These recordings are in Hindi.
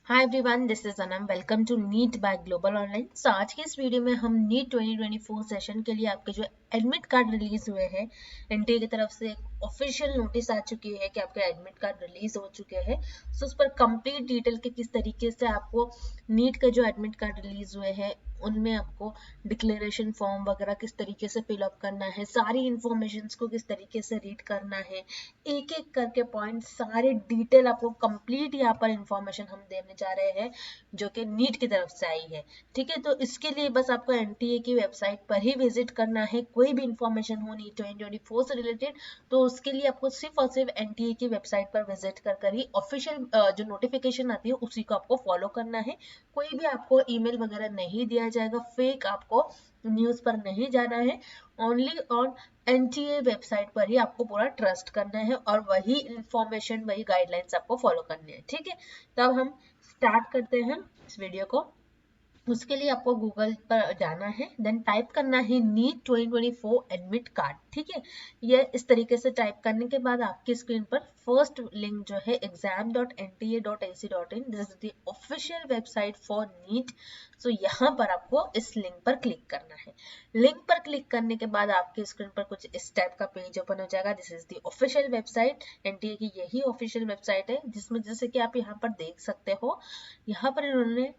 Hi everyone, this is Anam. Welcome to NEET by global online. So आज के इस वीडियो में हम नीट 2024 सेशन के लिए आपके जो एडमिट कार्ड रिलीज हुए हैं, एनटीए की तरफ से एक ऑफिशियल नोटिस आ चुकी है कि आपके एडमिट कार्ड रिलीज हो चुके हैं। सो उस पर कंप्लीट डिटेल के किस तरीके से आपको नीट के जो एडमिट कार्ड रिलीज हुए हैं उनमें आपको डिक्लेरेशन फॉर्म वगैरह किस तरीके से फिलअप करना है, सारी इंफॉर्मेशन को किस तरीके से रीड करना है, एक एक करके पॉइंट सारे डिटेल आपको कंप्लीट यहाँ पर इंफॉर्मेशन हम देने जा रहे हैं जो कि नीट की तरफ से आई है। ठीक है, तो इसके लिए बस आपको एनटीए की वेबसाइट पर ही विजिट करना है। कोई भी इंफॉर्मेशन हो नीट 2024 से रिलेटेड तो उसके लिए आपको सिर्फ और सिर्फ एनटीए की वेबसाइट पर विजिट कर ही ऑफिशियल जो नोटिफिकेशन आती है उसी को आपको फॉलो करना है। कोई भी आपको ईमेल वगैरह नहीं दिया जाएगा, फेक आपको न्यूज पर नहीं जाना है। ओनली ऑन एनटीए वेबसाइट पर ही आपको पूरा ट्रस्ट करना है और वही इंफॉर्मेशन, वही गाइडलाइंस आपको फॉलो करनी है। ठीक है, तब हम स्टार्ट करते हैं इस वीडियो को। उसके लिए आपको गूगल पर जाना है, देन टाइप करना है नीट 2024 एडमिट कार्ड। ठीक है, ये इस तरीके से टाइप करने के बाद आपकी स्क्रीन पर फर्स्ट लिंक जो है exam.nta.ac.in, this is the official website for NEET. So यहाँ पर आपको इस लिंक पर क्लिक करना है। लिंक पर क्लिक करने के बाद आपकी स्क्रीन पर कुछ इस टाइप का पेज ओपन हो जाएगा। This is the official website, NTA की यही ऑफिशियल वेबसाइट है जिसमें जैसे कि आप यहाँ पर देख सकते हो, यहाँ पर इन्होंने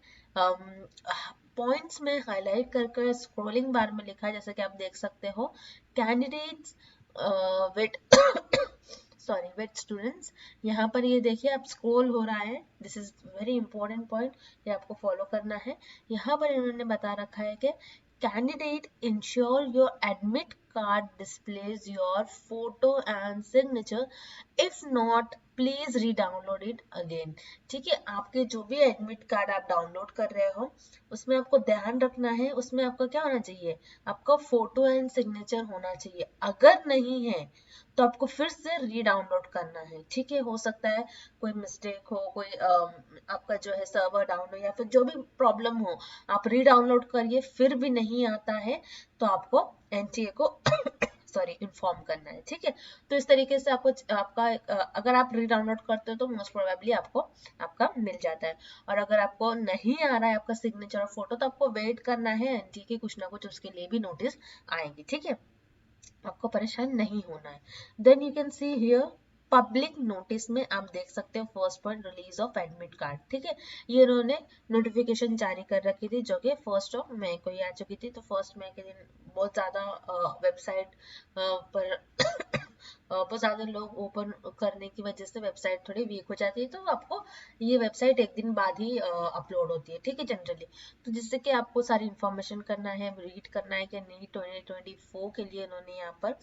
पॉइंट्स में हाईलाइट कर स्क्रॉलिंग बार में लिखा है, जैसे कि आप देख सकते हो, candidates with sorry with students. यहाँ पर ये देखिए आप स्क्रॉल हो रहा है, this is very important point, ये आपको फॉलो करना है। यहाँ पर इन्होंने बता रखा है कि candidate ensure your admit card displays your photo and signature, if not please री डाउनलोड इट अगेन। ठीक है, आपके जो भी एडमिट कार्ड आप डाउनलोड कर रहे हो उसमें आपको ध्यान रखना है, उसमें आपका क्या होना चाहिए, आपका फोटो एंड सिग्नेचर होना चाहिए। अगर नहीं है तो आपको फिर से री डाउनलोड करना है। ठीक है, हो सकता है कोई मिस्टेक हो, कोई आपका जो है सर्वर डाउन हो या फिर जो भी प्रॉब्लम हो, आप री डाउनलोड करिए, फिर भी नहीं आता है तो आपको एनटीए को सॉरी इन्फॉर्म करना है। ठीक है, तो इस तरीके से आपको आपका अगर आप री डाउनलोड करते हो तो मोस्ट प्रोबेबली आपको आपका मिल जाता है। और अगर आपको नहीं आ रहा है आपका सिग्नेचर और फोटो तो आपको वेट करना है, एनटीए की कुछ ना कुछ उसके लिए भी नोटिस आएंगी। ठीक है, आपको परेशान नहीं होना है। Then you can see here public notice में आप देख सकते हो first point release of admit card. ठीक है, ये उन्होंने नोटिफिकेशन जारी कर रखी थी जो कि 1 मई को ही आ चुकी थी। तो 1 मई के दिन बहुत ज्यादा वेबसाइट पर बहुत ज्यादा लोग ओपन करने की वजह से वेबसाइट थोड़ी वीक हो जाती है, तो आपको ये वेबसाइट एक दिन बाद ही अपलोड होती है। ठीक है, जनरली तो जिससे कि आपको सारी इंफॉर्मेशन करना है, रीड करना है कि नहीं 2024 के लिए उन्होंने यहाँ पर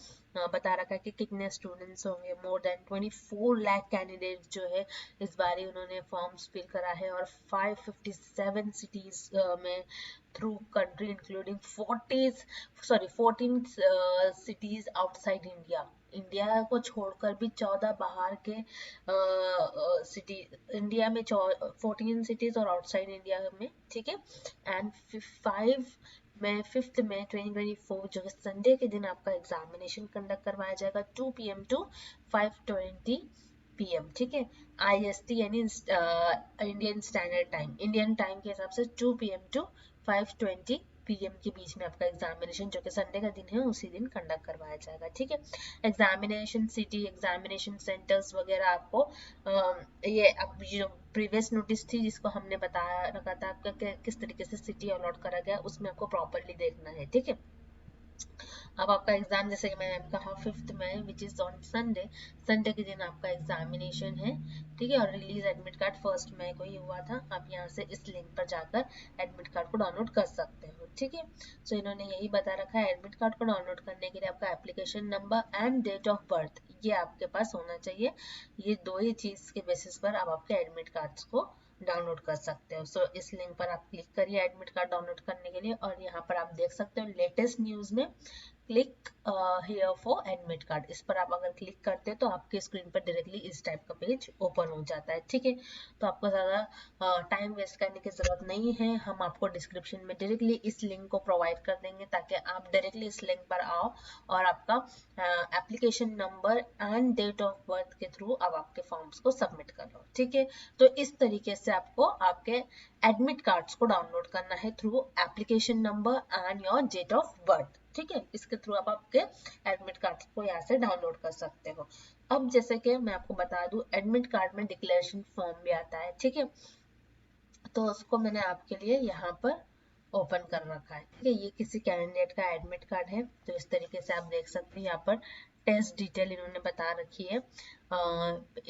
बता रखा है कि कितने स्टूडेंट्स होंगे। मोर देन 24 लाख कैंडिडेट जो है इस बार उन्होंने फॉर्म्स फिल करा है और 557 सिटीज में through country including 14 cities outside India. India को छोड़कर भी 14 बाहर के सिटी, इंडिया में 14 सिटीज और आउटसाइड इंडिया में। ठीक है, एंड 5th मई 2024 जो है संडे के दिन आपका एग्जामिनेशन कंडक्ट करवाया जाएगा 2 PM टू 5:20 PM। ठीक है, IST यानी Indian standard time, Indian time के हिसाब से 2 PM टू 5:20 PM के बीच में आपका एग्जामिनेशन जो कि संडे का दिन है उसी दिन कंडक्ट करवाया जाएगा। ठीक है, एग्जामिनेशन सिटी, एग्जामिनेशन सेंटर्स वगैरह आपको ये अब जो प्रीवियस नोटिस थी जिसको हमने बताया रखा था आपका किस तरीके से सिटी अलॉट करा गया, उसमें आपको प्रॉपरली देखना है। ठीक है, अब आपका एग्जाम जैसे कि मैंने कहा 5th मई which is on Sunday, Sunday के दिन आपका एग्जामिनेशन है। ठीक है, और रिलीज एडमिट कार्ड 1 मई को ही हुआ था। आप यहाँ से इस लिंक पर जाकर एडमिट कार्ड को डाउनलोड कर सकते हो। ठीक है, सो इन्होंने यही बता रखा है, एडमिट कार्ड को डाउनलोड करने के लिए आपका application number and date of birth ये आपके पास होना चाहिए। ये दो ही चीज के बेसिस पर आप आपके एडमिट कार्ड्स को डाउनलोड कर सकते हो। सो इस लिंक पर आप क्लिक करिए एडमिट कार्ड डाउनलोड करने के लिए और यहाँ पर आप देख सकते हो लेटेस्ट न्यूज में click here for admit card, इस पर आप अगर क्लिक करते हैं तो आपके स्क्रीन पर डायरेक्टली इस टाइप का पेज ओपन हो जाता है। ठीक है, तो आपको ज़्यादा टाइम वेस्ट करने की ज़रूरत नहीं है, हम आपको डिस्क्रिप्शन में डायरेक्टली इस लिंक को प्रोवाइड कर देंगे ताकि आप डायरेक्टली इस लिंक पर आओ और आपका application number and date of birth के थ्रू आप आपके फॉर्म्स को सबमिट कर लो। ठीक है, तो इस तरीके से आपको आपके एडमिट कार्ड्स को डाउनलोड करना है through application number and your date of birth. ठीक है, इसके थ्रू आप आपके एडमिट कार्ड को यहाँ से डाउनलोड कर सकते हो। अब जैसे कि मैं आपको बता दूं, एडमिट कार्ड में डिक्लेरेशन फॉर्म भी आता है। ठीक है, तो उसको मैंने आपके लिए यहाँ पर ओपन कर रखा है। ठीक है, ये किसी कैंडिडेट का एडमिट कार्ड है, तो इस तरीके से आप देख सकते हैं यहाँ पर टेस्ट डिटेल इन्होंने बता रखी है।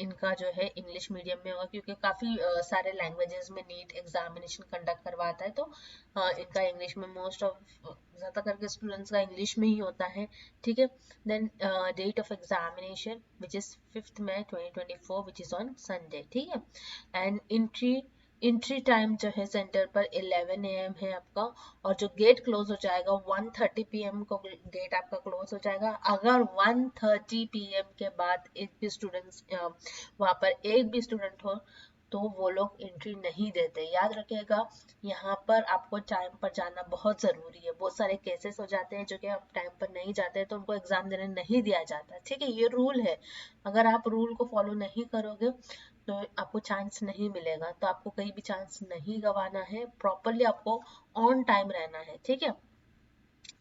इनका जो है इंग्लिश मीडियम में होगा क्योंकि काफ़ी सारे लैंग्वेजेस में नीट एग्जामिनेशन कंडक्ट करवाता है, तो इनका इंग्लिश में मोस्ट ऑफ ज़्यादा करके स्टूडेंट्स का इंग्लिश में ही होता है। ठीक है, then date of examination which is 5 मई 2024 विच इज़ ऑन संडे। ठीक है, एंड एंट्री टाइम जो है सेंटर पर 11 AM है आपका, और जो गेट क्लोज हो जाएगा 1:30 PM को गेट आपका क्लोज हो जाएगा। अगर 1:30 PM के बाद एक भी स्टूडेंट्स वहाँ पर एक भी स्टूडेंट हो तो वो लोग एंट्री नहीं देते। याद रखिएगा, यहाँ पर आपको टाइम पर जाना बहुत ज़रूरी है। बहुत सारे केसेस हो जाते हैं जो कि आप टाइम पर नहीं जाते तो उनको एग्ज़ाम देने नहीं दिया जाता। ठीक है, ये रूल है, अगर आप रूल को फॉलो नहीं करोगे तो आपको चांस नहीं मिलेगा। तो आपको कहीं भी चांस नहीं गंवाना है, प्रॉपरली आपको ऑन टाइम रहना है। ठीक है,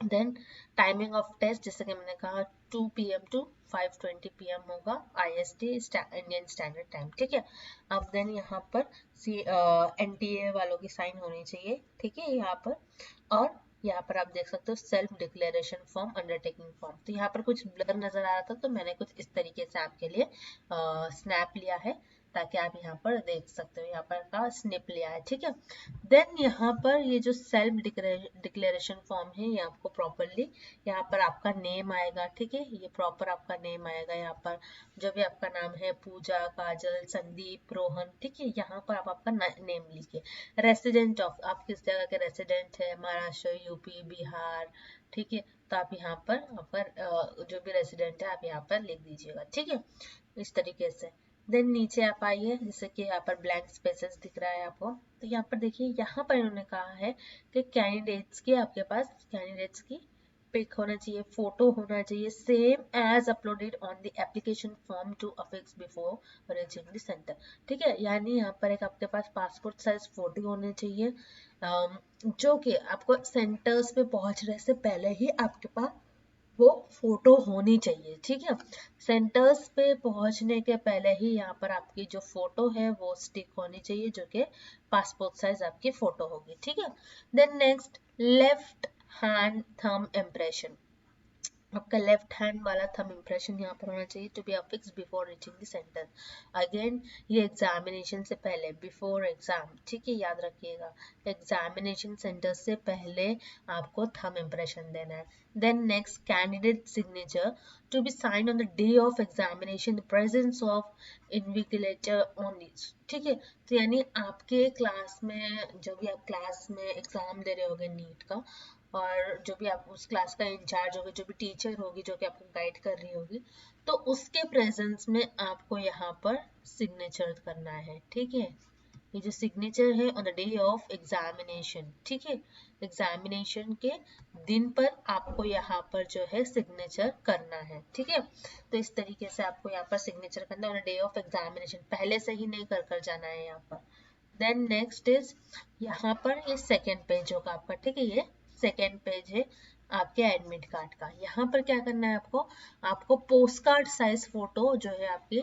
देन टाइमिंग ऑफ टेस्ट जैसे कि मैंने कहा 2 PM टू 5:20 PM होगा IST इंडियन स्टैंडर्ड टाइम। ठीक है, अब देन यहाँ पर NTA वालों की साइन होनी चाहिए। ठीक है, यहाँ पर, और यहाँ पर आप देख सकते हो self declaration form, undertaking form. तो यहाँ पर कुछ ब्लर नजर आ रहा था तो मैंने कुछ इस तरीके से आपके लिए स्नैप लिया है ताकि आप यहाँ पर देख सकते हो, यहाँ पर का स्निप लिया है। ठीक है, देन यहाँ पर ये जो सेल्फ डिक्लेरेशन फॉर्म है ये आपको प्रॉपरली यहाँ पर आपका नेम आएगा। ठीक है, ये प्रॉपर आपका नेम आएगा, यहाँ पर जो भी आपका नाम है, पूजा, काजल, संदीप, रोहन। ठीक है, यहाँ पर आप आपका नेम लिखिए। रेसिडेंट ऑफ, आप किस जगह के रेसिडेंट है, महाराष्ट्र, यूपी, बिहार। ठीक है, तो आप यहाँ पर आपका जो भी रेसिडेंट है आप यहाँ पर लिख दीजिएगा। ठीक है, इस तरीके से। देन नीचे आप आइए, जैसे कि यहाँ पर ब्लैंक स्पेसेस दिख रहा है आपको, तो यहाँ पर देखिए, यहाँ पर इन्होंने कहा है कि कैंडिडेट्स की, आपके पास कैंडिडेट्स की पिक होना चाहिए, फोटो होना चाहिए, same as uploaded on the application form to affix before reaching the centre. ठीक है, यानी यहाँ पर एक आपके पास पासपोर्ट साइज फोटो होने चाहिए, जो कि आपको सेंटर्स पे पहुंचने से पहले ही आपके पास वो फोटो होनी चाहिए। ठीक है, सेंटर्स पे पहुंचने के पहले ही यहाँ पर आपकी जो फोटो है वो स्टिक होनी चाहिए, जो कि पासपोर्ट साइज आपकी फोटो होगी। ठीक है, then next, left hand thumb impression, आपका लेफ्ट हैंड वाला थंब इम्प्रेशन यहाँ पर होना चाहिए to be affix before reaching the centre. Again ये एग्जामिनेशन से पहले, बिफोर एग्जाम। ठीक है, याद रखिएगा, एग्जामिनेशन सेंटर से पहले आपको थंब इम्प्रेशन देना है। Then next, candidate signature to be sign on the day of examination, the presence of invigilator only. ठीक है, तो यानी आपके क्लास में, जब भी आप क्लास में एग्जाम दे रहे होगे नीट का, और जो भी आप उस क्लास का इंचार्ज होगी, जो भी टीचर होगी जो कि आपको गाइड कर रही होगी, तो उसके प्रेजेंस में आपको यहाँ पर सिग्नेचर करना है। ठीक है, ये जो सिग्नेचर है on the day of examination. ठीक है, एग्जामिनेशन के दिन पर आपको यहाँ पर जो है सिग्नेचर करना है। ठीक है, तो इस तरीके से आपको यहाँ पर सिग्नेचर करना है on the day of examination, पहले से ही नहीं कर जाना है यहाँ पर। देन नेक्स्ट इज, यहाँ पर ये सेकेंड पेज होगा आपका। ठीक है, ये सेकेंड पेज है आपके एडमिट कार्ड का। यहाँ पर क्या करना है आपको, आपको पोस्ट कार्ड साइज फोटो जो है आपकी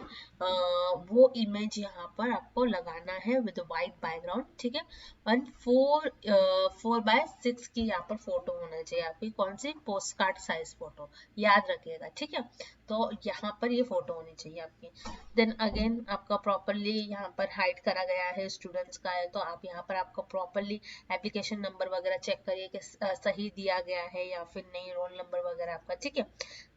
वो इमेज यहाँ पर आपको लगाना है विद वाइट बैकग्राउंड। ठीक है, 4:6 की यहाँ पर फोटो होना चाहिए आपकी, कौन सी, पोस्ट कार्ड साइज फोटो, याद रखिएगा। ठीक है, तो यहाँ पर ये फोटो होनी चाहिए आपकी। देन अगेन आपका प्रॉपरली यहाँ पर हाइड करा गया है, स्टूडेंट्स का है तो आप यहाँ पर आपका प्रॉपरली एप्लीकेशन नंबर वगैरह चेक करिए कि सही दिया गया है या फिर नहीं, रोल नंबर वगैरह आपका। ठीक है,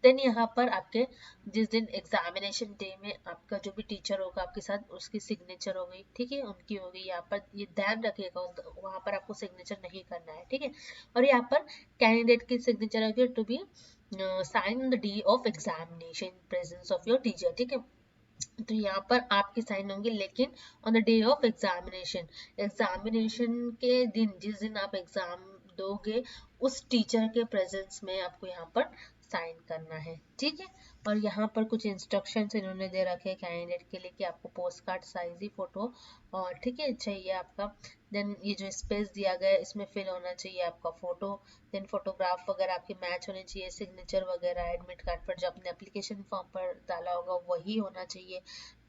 देन यहाँ पर आपके जिस दिन एग्जामिनेशन डे में आपका जो भी टीचर होगा आपके साथ, उसकी सिग्नेचर हो गई। ठीक है, उनकी हो गई, यहाँ पर ये ध्यान रखिएगा वहाँ पर आपको सिग्नेचर नहीं करना है। ठीक है, और यहाँ पर कैंडिडेट की सिग्नेचर होगी to be sign on the day of examination presence of your teacher, ठीक है। तो यहाँ पर आपकी साइन होंगे, लेकिन on the day of examination, examination के दिन, जिस दिन आप एग्जाम दोगे उस टीचर के प्रेजेंस में आपको यहाँ पर साइन करना है, ठीक है। और यहाँ पर कुछ इंस्ट्रक्शंस इन्होंने दे रखे हैं कैंडिडेट के लिए कि आपको पोस्ट कार्ड साइज ही फोटो और ठीक है चाहिए आपका। देन ये जो स्पेस दिया गया है इसमें फिल होना चाहिए आपका फोटो। देन फोटोग्राफ वगैरह आपके मैच होने चाहिए, सिग्नेचर वगैरह एडमिट कार्ड पर जो आपने एप्लीकेशन फॉर्म पर डाला होगा वही होना चाहिए,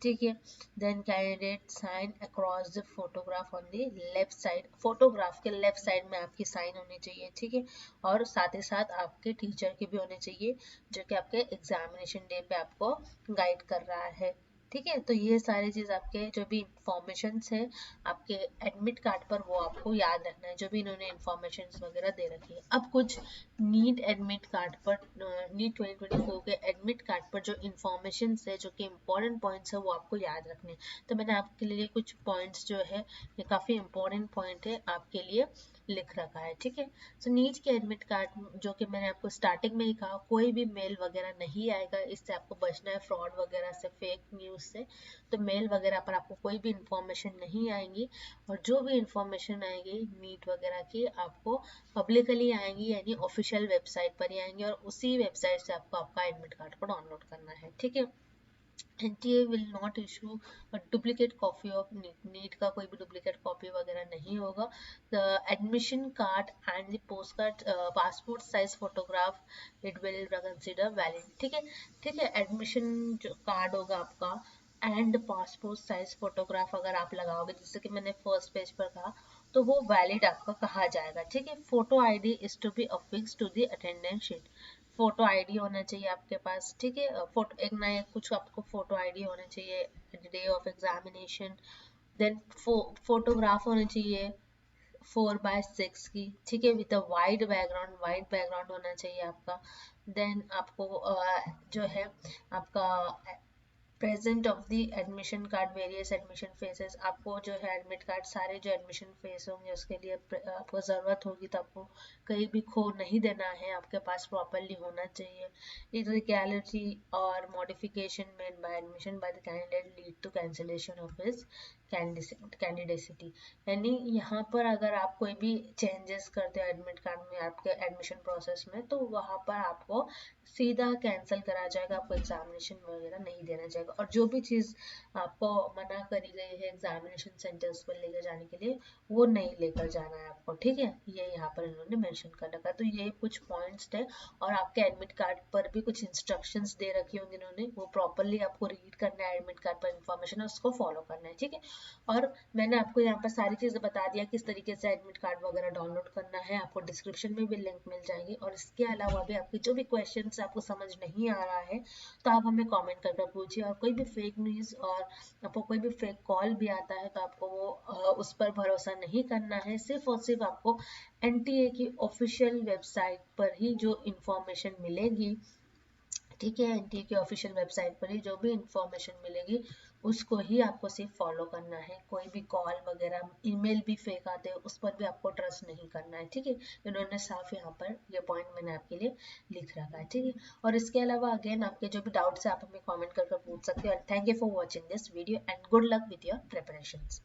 ठीक है। Then candidate sign across the photograph on the left side, photograph के लेफ्ट साइड में आपकी साइन होनी चाहिए, ठीक है। और साथ ही साथ आपके टीचर के भी होने चाहिए जो कि आपके एग्जामिनेशन डे पे आपको गाइड कर रहा है, ठीक है। तो ये सारी चीज आपके जो भी इंफॉर्मेशन है आपके एडमिट कार्ड पर वो आपको याद रखना है, जो भी इन्होंने इंफॉर्मेशन वगैरह दे रखी है। अब कुछ नीट एडमिट कार्ड पर, नीट 2024 के एडमिट कार्ड पर जो इंफॉर्मेशन है, जो कि इम्पोर्टेंट पॉइंट्स है वो आपको याद रखने हैं। तो मैंने आपके लिए कुछ पॉइंट्स जो है ये काफ़ी इंपॉर्टेंट पॉइंट है आपके लिए लिख रखा है, ठीक है। सो नीट के एडमिट कार्ड जो कि मैंने आपको स्टार्टिंग में ही कहा, कोई भी मेल वगैरह नहीं आएगा, इससे आपको बचना है फ्रॉड वगैरह से, फेक न्यूज़ से। तो मेल वगैरह पर आपको कोई भी इंफॉर्मेशन नहीं आएंगी, और जो भी इंफॉर्मेशन आएगी नीट वगैरह की आपको पब्लिकली आएंगी, यानी ऑफिशियल वेबसाइट पर ही आएंगी, और उसी वेबसाइट से आपको आपका एडमिट कार्ड को डाउनलोड करना है, ठीक है। NTA will not issue a duplicate copy of NEET का कोई भी डुप्लीकेट कॉपी वगैरह नहीं होगा। The admission card and the postcard passport size photograph it will consider valid, ठीक है, ठीक है। एडमिशन जो कार्ड होगा आपका एंड पासपोर्ट साइज फोटोग्राफ अगर आप लगाओगे, जैसे कि मैंने फर्स्ट पेज पर कहा, तो वो वैलिड आपका कहा जाएगा, ठीक है। Photo ID is to be affix to the attendance sheet, photo ID होना चाहिए आपके पास, ठीक है। फोटो एक ना एक कुछ आपको फोटो आईडी होना चाहिए day of examination. Then photograph होना चाहिए 4x6 की, ठीक है, with a wide background, white background होना चाहिए आपका। देन आपको जो है आपका present of the admission card, various admission phases, आपको जो है एडमिट कार्ड सारे जो एडमिशन फेस होंगे उसके लिए आपको ज़रूरत होगी, तो आपको कहीं भी खो नहीं देना है, आपके पास प्रॉपरली होना चाहिए। इलीगैलिटी और modification made by admission by the candidate lead to cancellation of his candidacy, यानी यहाँ पर अगर आप कोई भी चेंजेस करते हो एडमिट कार्ड में आपके एडमिशन प्रोसेस में, तो वहाँ पर आपको सीधा कैंसिल करा जाएगा, आपको एग्जामिनेशन वगैरह नहीं देना जाएगा। और जो भी चीज़ आपको मना करी गई है एग्जामिनेशन सेंटर्स पर लेकर जाने के लिए, वो नहीं लेकर जाना है आपको, ठीक है। ये यहाँ पर इन्होंने मेंशन कर रखा है। तो ये कुछ पॉइंट्स थे, और आपके एडमिट कार्ड पर भी कुछ इंस्ट्रक्शंस दे रखी होंगी इन्होंने, वो प्रॉपरली आपको रीड करना है, एडमिट कार्ड पर इंफॉर्मेशन है उसको फॉलो करना है, ठीक है। और मैंने आपको यहाँ पर सारी चीज़ें बता दिया किस तरीके से एडमिट कार्ड वगैरह डाउनलोड करना है, आपको डिस्क्रिप्शन में भी लिंक मिल जाएगी। और इसके अलावा भी आपकी जो भी क्वेश्चन आपको समझ नहीं आ रहा है तो आप हमें कमेंट करके पूछिए, और कोई भी फेक न्यूज़ और आपको कोई भी फेक कॉल भी आता है तो आपको वो उस पर भरोसा नहीं करना है। सिर्फ और सिर्फ आपको NTA की ऑफिशियल वेबसाइट पर ही जो इंफॉर्मेशन मिलेगी, ठीक है, NTA की ऑफिशियल वेबसाइट पर ही जो भी इंफॉर्मेशन मिलेगी उसको ही आपको सिर्फ फॉलो करना है। कोई भी कॉल वगैरह, ईमेल भी फेक आते हैं उस पर भी आपको ट्रस्ट नहीं करना है, ठीक है। इन्होंने साफ यहाँ पर ये पॉइंट मैंने आपके लिए लिख रखा है, ठीक है। और इसके अलावा अगेन आपके जो भी डाउट्स है आप हमें कमेंट करके पूछ सकते हो। Thank you for watching this video and good luck with your preparations.